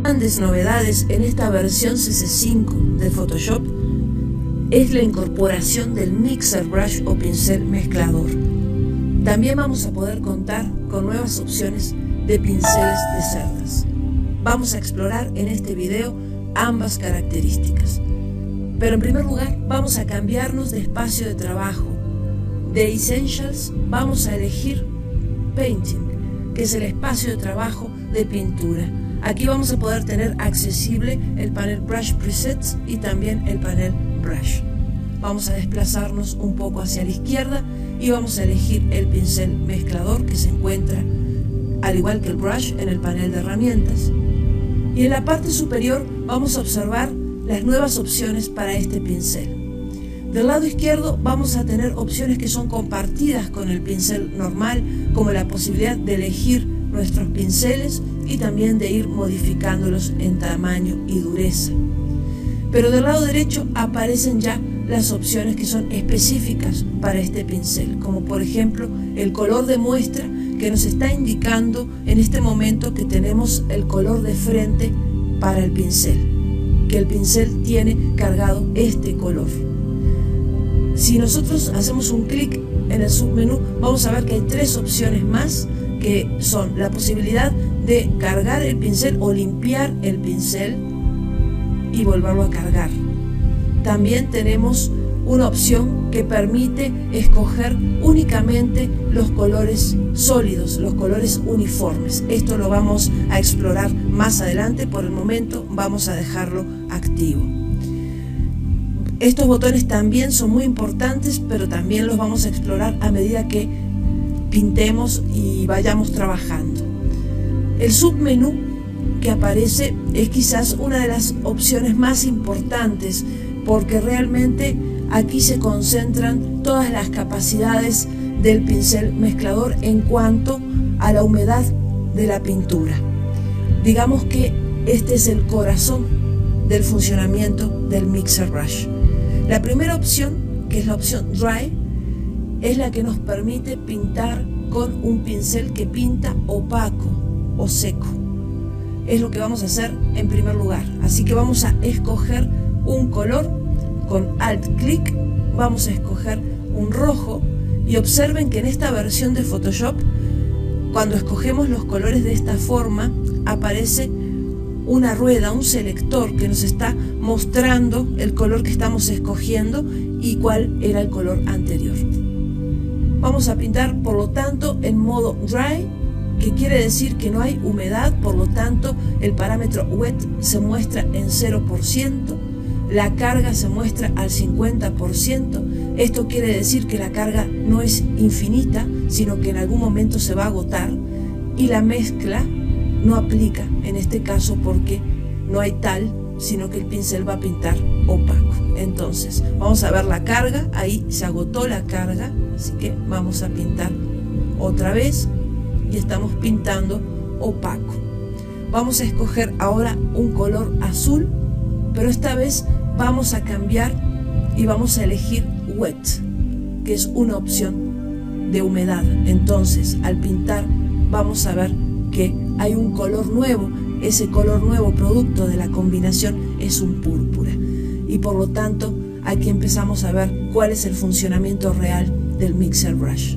Grandes novedades en esta versión CC5 de Photoshop es la incorporación del Mixer Brush o pincel mezclador. También vamos a poder contar con nuevas opciones de pinceles de cerdas. Vamos a explorar en este video ambas características. Pero en primer lugar vamos a cambiarnos de espacio de trabajo. De Essentials vamos a elegir Painting, que es el espacio de trabajo de pintura. Aquí vamos a poder tener accesible el panel Brush Presets y también el panel Brush. Vamos a desplazarnos un poco hacia la izquierda y vamos a elegir el pincel mezclador, que se encuentra al igual que el brush en el panel de herramientas. Y en la parte superior vamos a observar las nuevas opciones para este pincel. Del lado izquierdo vamos a tener opciones que son compartidas con el pincel normal, como la posibilidad de elegir nuestros pinceles y también de ir modificándolos en tamaño y dureza. Pero del lado derecho aparecen ya las opciones que son específicas para este pincel, como por ejemplo el color de muestra, que nos está indicando en este momento que tenemos el color de frente para el pincel, que el pincel tiene cargado este color. Si nosotros hacemos un clic en el submenú, vamos a ver que hay tres opciones más, que son la posibilidad de cargar el pincel o limpiar el pincel y volverlo a cargar. También tenemos una opción que permite escoger únicamente los colores sólidos, los colores uniformes. Esto lo vamos a explorar más adelante. Por el momento vamos a dejarlo activo. Estos botones también son muy importantes, pero también los vamos a explorar a medida que pintemos y vayamos trabajando. El submenú que aparece es quizás una de las opciones más importantes, porque realmente aquí se concentran todas las capacidades del pincel mezclador en cuanto a la humedad de la pintura. Digamos que este es el corazón del funcionamiento del Mixer Brush. La primera opción, que es la opción Dry, es la que nos permite pintar con un pincel que pinta opaco o seco. Es lo que vamos a hacer en primer lugar. Así que vamos a escoger un color. Con Alt-Clic vamos a escoger un rojo y observen que en esta versión de Photoshop, cuando escogemos los colores de esta forma, aparece una rueda, un selector que nos está mostrando el color que estamos escogiendo y cuál era el color anterior. Vamos a pintar, por lo tanto, en modo Dry, que quiere decir que no hay humedad, por lo tanto el parámetro Wet se muestra en 0%, la carga se muestra al 50%. Esto quiere decir que la carga no es infinita, sino que en algún momento se va a agotar, y la mezcla no aplica en este caso porque no hay tal, sino que el pincel va a pintar opaco. Entonces vamos a ver la carga, ahí se agotó la carga, así que vamos a pintar otra vez y estamos pintando opaco. Vamos a escoger ahora un color azul, pero esta vez vamos a cambiar y vamos a elegir Wet, que es una opción de humedad. Entonces al pintar vamos a ver que hay un color nuevo. Ese color nuevo, producto de la combinación, es un púrpura, y por lo tanto aquí empezamos a ver cuál es el funcionamiento real del Mixer Brush.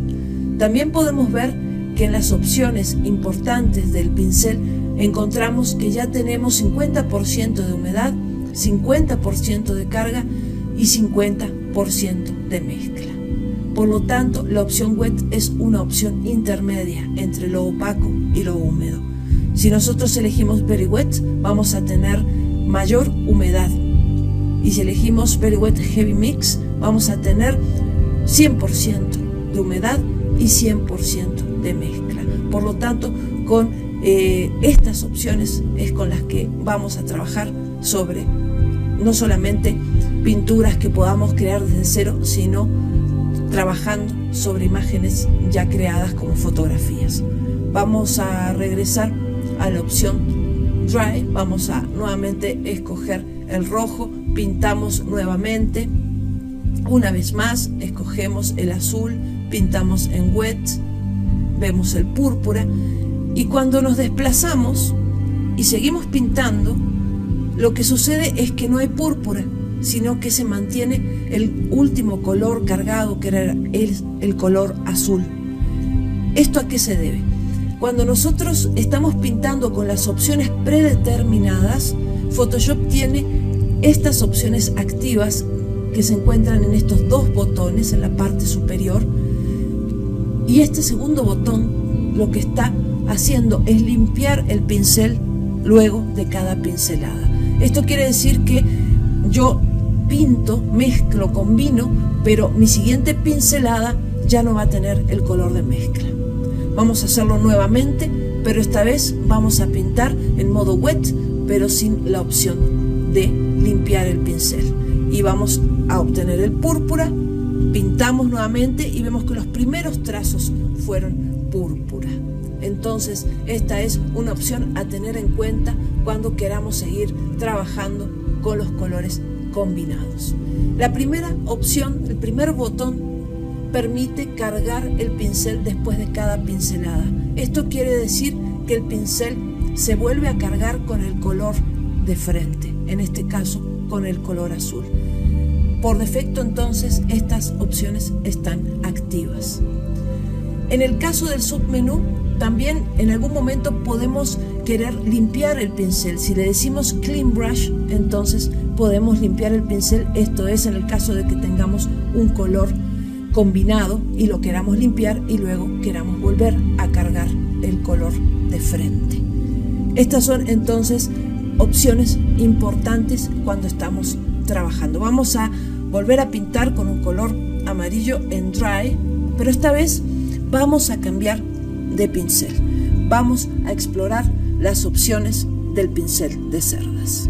También podemos ver que en las opciones importantes del pincel encontramos que ya tenemos 50% de humedad, 50% de carga y 50% de mezcla. Por lo tanto, la opción Wet es una opción intermedia entre lo opaco y lo húmedo. Si nosotros elegimos Very Wet, vamos a tener mayor humedad, y si elegimos Very Wet Heavy Mix, vamos a tener 100% de humedad y 100% de mezcla. Por lo tanto, con estas opciones es con las que vamos a trabajar sobre no solamente pinturas que podamos crear desde cero, sino trabajando sobre imágenes ya creadas como fotografías. Vamos a regresar a la opción Dry, vamos a nuevamente escoger el rojo, pintamos nuevamente, una vez más escogemos el azul, pintamos en Wet, vemos el púrpura, y cuando nos desplazamos y seguimos pintando, lo que sucede es que no hay púrpura, sino que se mantiene el último color cargado, que era el color azul. ¿Esto a qué se debe? Cuando nosotros estamos pintando con las opciones predeterminadas, Photoshop tiene estas opciones activas que se encuentran en estos dos botones en la parte superior, y este segundo botón lo que está haciendo es limpiar el pincel luego de cada pincelada. Esto quiere decir que yo pinto, mezclo, combino, pero mi siguiente pincelada ya no va a tener el color de mezcla. Vamos a hacerlo nuevamente, pero esta vez vamos a pintar en modo wet, pero sin la opción de limpiar el pincel. Y vamos a obtener el púrpura, pintamos nuevamente y vemos que los primeros trazos fueron púrpura. Entonces, esta es una opción a tener en cuenta cuando queramos seguir trabajando con los colores combinados. La primera opción, el primer botón, permite cargar el pincel después de cada pincelada. Esto quiere decir que el pincel se vuelve a cargar con el color de frente, en este caso con el color azul. Por defecto, entonces, estas opciones están activas. En el caso del submenú, también en algún momento podemos querer limpiar el pincel. Si le decimos Clean Brush, entonces podemos limpiar el pincel. Esto es en el caso de que tengamos un color combinado y lo queramos limpiar y luego queramos volver a cargar el color de frente. Estas son entonces opciones importantes cuando estamos trabajando. Vamos a volver a pintar con un color amarillo en Dry, pero esta vez vamos a cambiar de pincel. Vamos a explorar las opciones del pincel de cerdas.